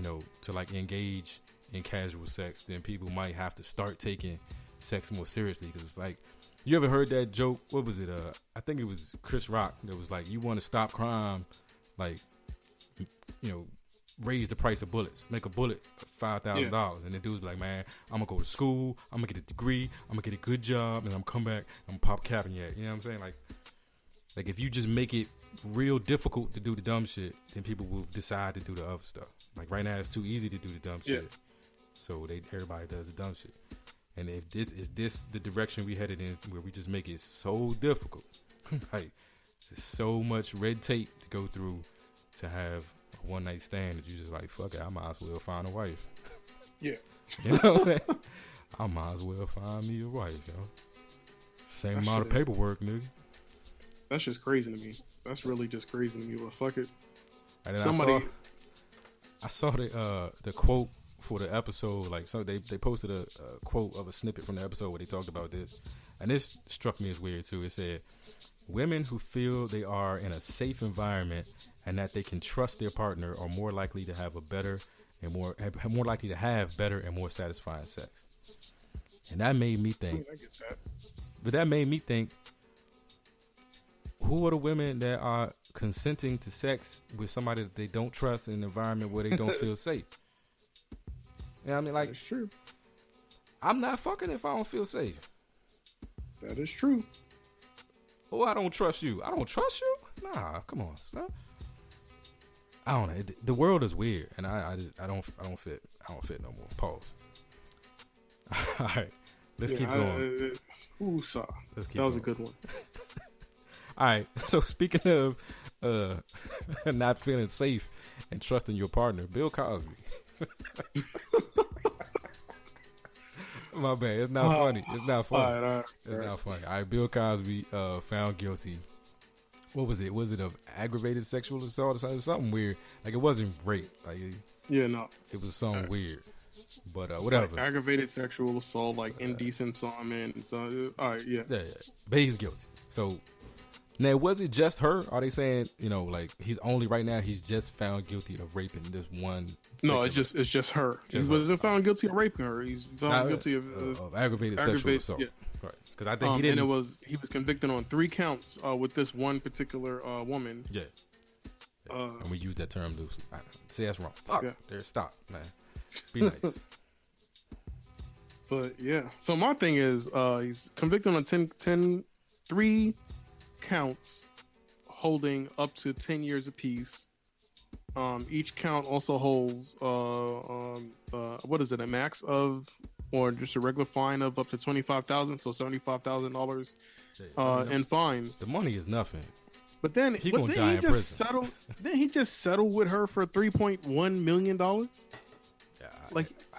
like engage in casual sex, then people might have to start taking sex more seriously. Because it's like, you ever heard that joke? What was it? I think it was Chris Rock that was like, you want to stop crime, like, raise the price of bullets, make a bullet $5,000, and the dude's like, man, I'm gonna go to school, I'm gonna get a degree, I'm gonna get a good job, and I'm come back, I'm gonna pop cap in your head. You know what I'm saying? Like if you just make it real difficult to do the dumb shit, then people will decide to do the other stuff. Like right now, it's too easy to do the dumb shit, so everybody does the dumb shit. And if this is the direction we headed in, where we just make it so difficult, like there's so much red tape to go through to have a one night stand that you just like, fuck it, I might as well find a wife. Yeah. You know what I mean? I might as well find me a wife, yo. Same amount of paperwork, nigga. That's just crazy to me. That's really just crazy to me. But fuck it. And then I saw the quote for the episode. Like, so they posted a quote of a snippet from the episode where they talked about this, and this struck me as weird too. It said, "Women who feel they are in a safe environment and that they can trust their partner are more likely to have better and more satisfying sex." And that made me think. I get that. But that made me think, who are the women that are consenting to sex with somebody that they don't trust in an environment where they don't feel safe? You know what I mean? Like, that's true. I'm not fucking if I don't feel safe. That is true. Oh, I don't trust you. I don't trust you? Nah, come on, stop. I don't know. The world is weird, and I don't fit. I don't fit no more. Pause. All right, let's keep going. Let's keep. That was a good one. All right. So speaking of not feeling safe and trusting your partner, Bill Cosby. My bad. It's not funny. It's not funny. All right. It's not funny. All right. Bill Cosby found guilty. What was it? Was it of aggravated sexual assault or something? Something weird. Like, it wasn't rape. Like, no. It was something weird. But whatever. Like aggravated sexual assault, like indecent something. So, all right, yeah. Yeah. But he's guilty. So now, was it just her? Are they saying, like, he's just found guilty of raping this one No, it's just her. He wasn't found guilty of raping her. He's found guilty of aggravated sexual assault. Yeah. Right. Because I think he didn't. And he was convicted on 3 counts with this one particular woman. Yeah. And we use that term to say that's wrong. Fuck. Yeah. There, stop, man. Be nice. But yeah. So my thing is, he's convicted on 3 counts, holding up to 10 years apiece. Each count also holds what is it, a max of, or just a regular fine of up to $25,000, so $75,000 in fines. The money is nothing. But then he just settled with her for $3.1 million. Yeah,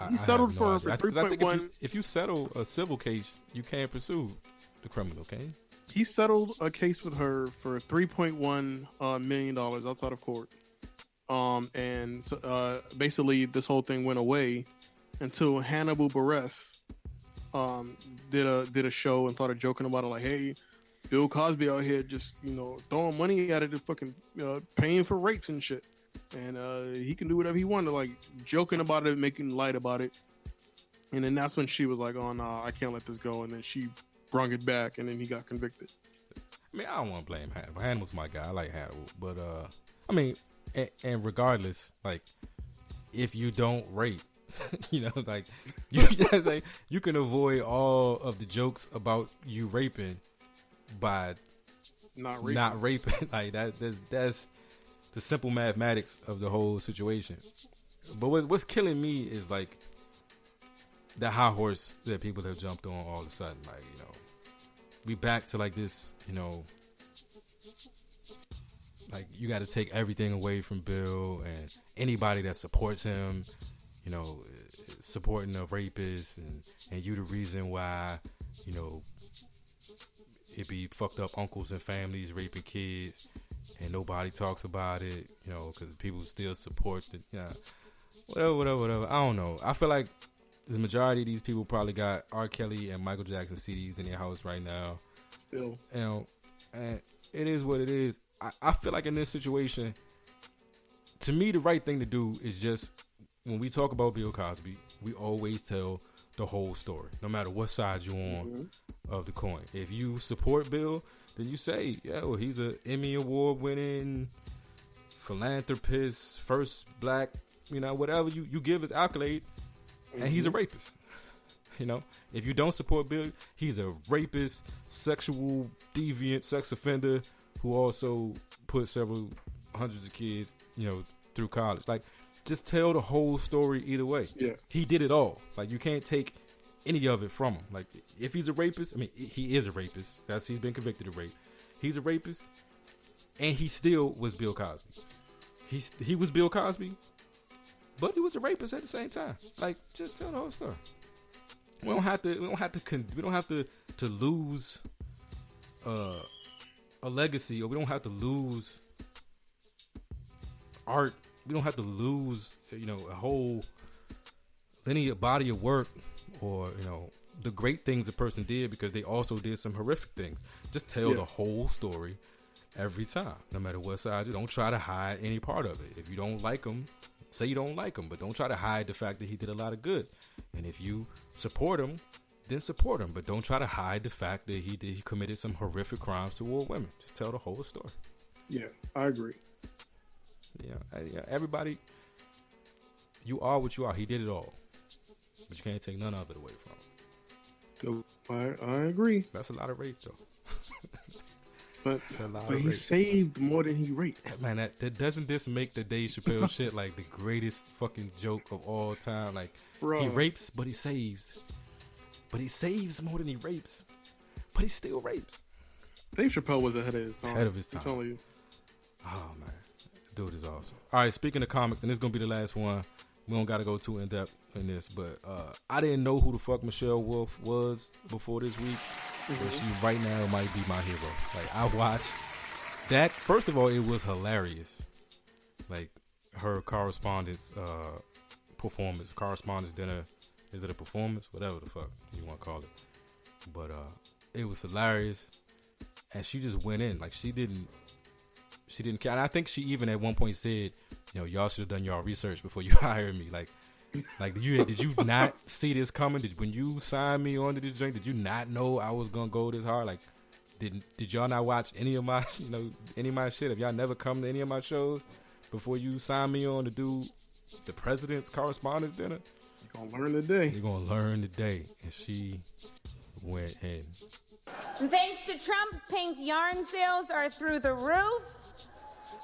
he settled for 3.1. If you settle a civil case, you can't pursue the criminal, can you? He settled a case with her for $3.1 million outside of court. And basically this whole thing went away until Hannibal Buress did a show and started joking about it, like, hey, Bill Cosby out here just, throwing money at it and fucking paying for rapes and shit. And he can do whatever he wanted, like joking about it, making light about it. And then that's when she was like, oh, no, I can't let this go. And then she brung it back, and then he got convicted. I mean, I don't want to blame Hannibal. Hannibal's my guy. I like Hannibal. But, I mean, and regardless, like, if you don't rape, like, you can avoid all of the jokes about you raping by not raping. Like, that's the simple mathematics of the whole situation. But what's killing me is, like, the high horse that people have jumped on all of a sudden. Like, we back to, like, this, like, you got to take everything away from Bill, and anybody that supports him, supporting a rapist, and you the reason why, it be fucked up uncles and families raping kids, and nobody talks about it, because people still support the, whatever. I don't know. I feel like the majority of these people probably got R. Kelly and Michael Jackson CDs in their house right now. Still. And it is what it is. I feel like in this situation, to me, the right thing to do is just, when we talk about Bill Cosby, we always tell the whole story, no matter what side you're on of the coin. If you support Bill, then you say, yeah, well, he's an Emmy Award winning philanthropist, first black, whatever you give his accolade, and he's a rapist. If you don't support Bill, he's a rapist, sexual deviant, sex offender who also put several hundreds of kids, through college. Like, just tell the whole story either way. Yeah. He did it all. Like, you can't take any of it from him. Like, if he's a rapist, I mean, he is a rapist. He's been convicted of rape. He's a rapist, and he still was Bill Cosby. He was Bill Cosby, but he was a rapist at the same time. Like, just tell the whole story. We don't have to lose a legacy, or we don't have to lose art. We don't have to lose, a whole linear body of work, or, the great things a person did, because they also did some horrific things. Just tell the whole story every time, no matter what side. You don't try to hide any part of it. If you don't like him, say you don't like him, but don't try to hide the fact that he did a lot of good. And if you support him, then support him, but don't try to hide the fact that he committed some horrific crimes toward women. Just tell the whole story. Yeah, I agree. Yeah, everybody, you are what you are. He did it all, but you can't take none of it away from him. I agree. That's a lot of rape, though. But he saved more than he raped. Man, that doesn't this make the Dave Chappelle shit like the greatest fucking joke of all time? Like, he rapes, but he saves. But he saves more than he rapes. But he still rapes. Dave Chappelle was ahead of his time. Ahead of his time. I'm telling you. Oh, man. Dude is awesome. All right, speaking of comics, and this is going to be the last one. We don't got to go too in-depth in this, but I didn't know who the fuck Michelle Wolf was before this week. But she right now might be my hero. Like, I watched that. First of all, it was hilarious. Like, her correspondence dinner. Is it a performance? Whatever the fuck you want to call it. But it was hilarious. And she just went in. Like, she didn't care. And I think she even at one point said y'all should have done y'all research before you hired me. Like did you not see this coming? When you signed me onto this drink, did you not know I was gonna go this hard? Like, did y'all not watch any of my any of my shit? Have y'all never come to any of my shows before you signed me on to do the president's correspondence dinner? You're gonna learn today. You're gonna learn today. And she went in. Thanks to Trump, pink yarn sales are through the roof.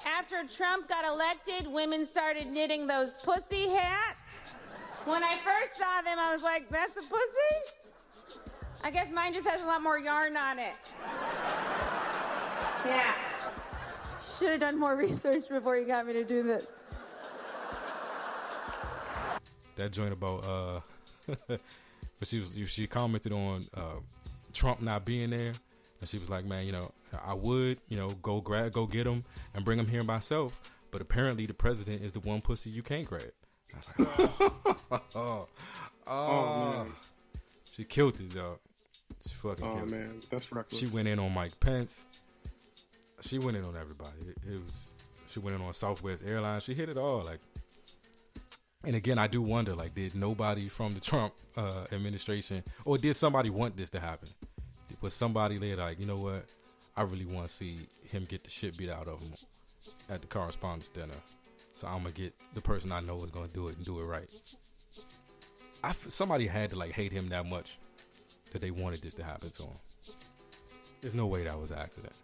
After Trump got elected, women started knitting those pussy hats. When I first saw them, I was like, that's a pussy? I guess mine just has a lot more yarn on it. Yeah. Should have done more research before you got me to do this. That joint about, but she commented on Trump not being there. And she was like, man, I would, go get him and bring him here myself. But apparently the president is the one pussy you can't grab. I was like, oh, man. She killed it, dog. She fucking killed it. Oh, man, that's reckless. She went in on Mike Pence. She went in on everybody. She went in on Southwest Airlines. She hit it all. Like, and again, I do wonder, like, did nobody from the Trump administration, or did somebody want this to happen? Was somebody there like, you know what? I really want to see him get the shit beat out of him at the correspondence dinner. So I'm going to get the person I know is going to do it and do it right. Somebody had to like hate him that much that they wanted this to happen to him. There's no way that was an accident.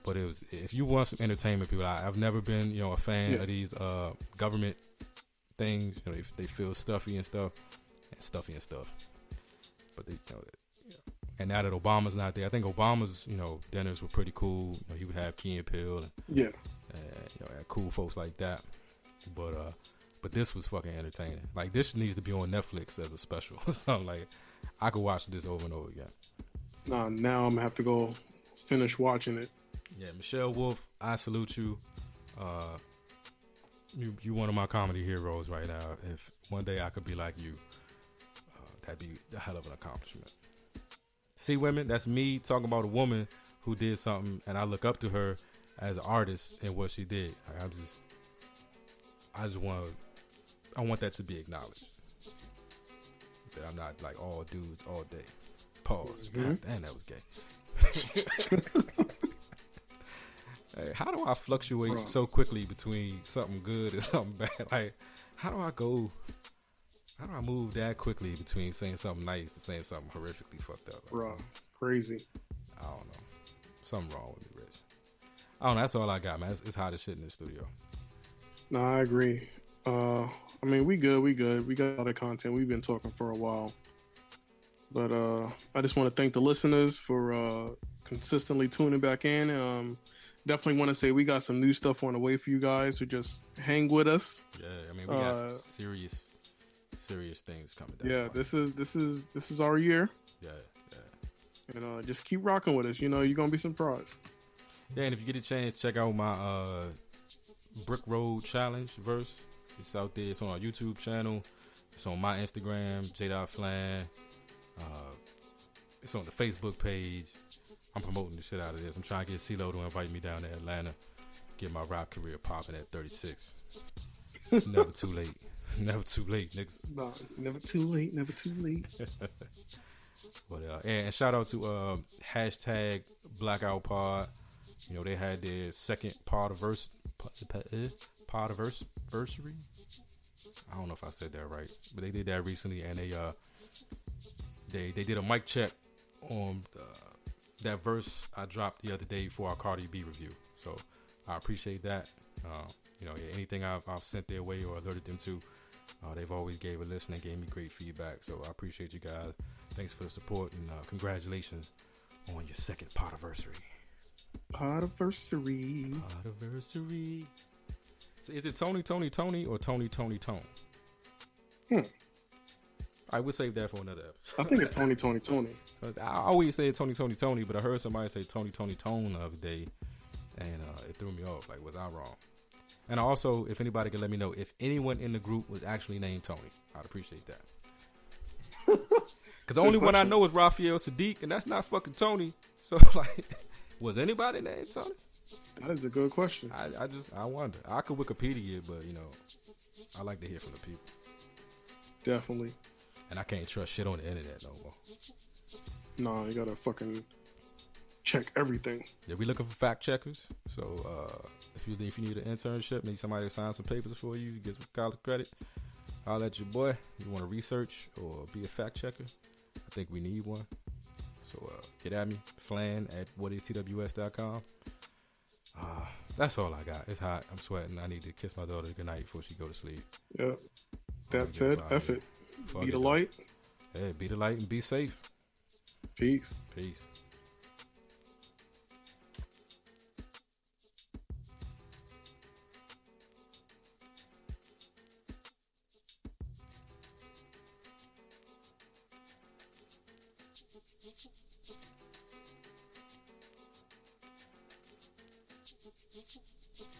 But it was. If you want some entertainment, people, I've never been, a fan of these government things. They feel stuffy and stuff. But they, and now that Obama's not there, I think Obama's, dinners were pretty cool. He would have Key and Peele, and had cool folks like that. But this was fucking entertaining. Like, this needs to be on Netflix as a special or something. Like, I could watch this over and over again. Now I'm gonna have to go finish watching it. Yeah, Michelle Wolf, I salute you. You one of my comedy heroes right now. If one day I could be like you, that'd be a hell of an accomplishment. See, women, that's me talking about a woman who did something, and I look up to her as an artist and what she did. Like, I want that to be acknowledged. That I'm not like all dudes all day. Pause. Mm-hmm. God damn, that was gay. Hey, how do I fluctuate so quickly between something good and something bad? Like, how do I move that quickly between saying something nice to saying something horrifically fucked up? Bro, crazy. I don't know. Something wrong with me, Rich. I don't know. That's all I got, man. It's hot as shit in the studio. No, I agree. I mean, we good. We got a lot of content. We've been talking for a while. But I just want to thank the listeners for consistently tuning back in. Definitely want to say we got some new stuff on the way for you guys, so just hang with us. Yeah, I mean, we got some serious things coming down. Yeah, this is our year. Yeah. And just keep rocking with us. You're gonna be surprised. Yeah, and if you get a chance, check out my Brick Road Challenge verse. It's out there. It's on our YouTube channel. It's on my Instagram, J.Flan. It's on the Facebook page. I'm promoting the shit out of this. I'm trying to get CeeLo to invite me down to Atlanta, get my rap career popping at 36. Never too late. Never too late, niggas. No, never too late. Never too late. But and shout out to hashtag Blackout Pod. They had their second podiversary. I don't know if I said that right, but they did that recently, and they did a mic check on that verse I dropped the other day for our Cardi B review. So I appreciate that. Anything I've sent their way or alerted them to, they've always gave a listen and gave me great feedback. So I appreciate you guys. Thanks for the support, and congratulations on your second podiversary. Podiversary. So is it Tony or Tony Tone? I would save that for another episode. I think it's Tony. So I always say Tony, but I heard somebody say Tony Tone the other day, and it threw me off. Like, was I wrong? And also, if anybody could let me know if anyone in the group was actually named Tony, I'd appreciate that. Because the only one I know is Raphael Sadiq, and that's not fucking Tony. So, like, was anybody named Tony? That is a good question. I wonder. I could Wikipedia it, but I like to hear from the people. Definitely. And I can't trust shit on the internet no more. Nah, you gotta fucking check everything. Yeah, we looking for fact checkers. So if you need an internship, need somebody to sign some papers for you, get some college credit, I'll let your boy. You want to research or be a fact checker? I think we need one. So get at me, Flan at whatistws.com. That's all I got. It's hot. I'm sweating. I need to kiss my daughter goodnight before she go to sleep. Yeah. That said, F it. Be the light. Hey, be the light and be safe. Peace. Peace. Thank you.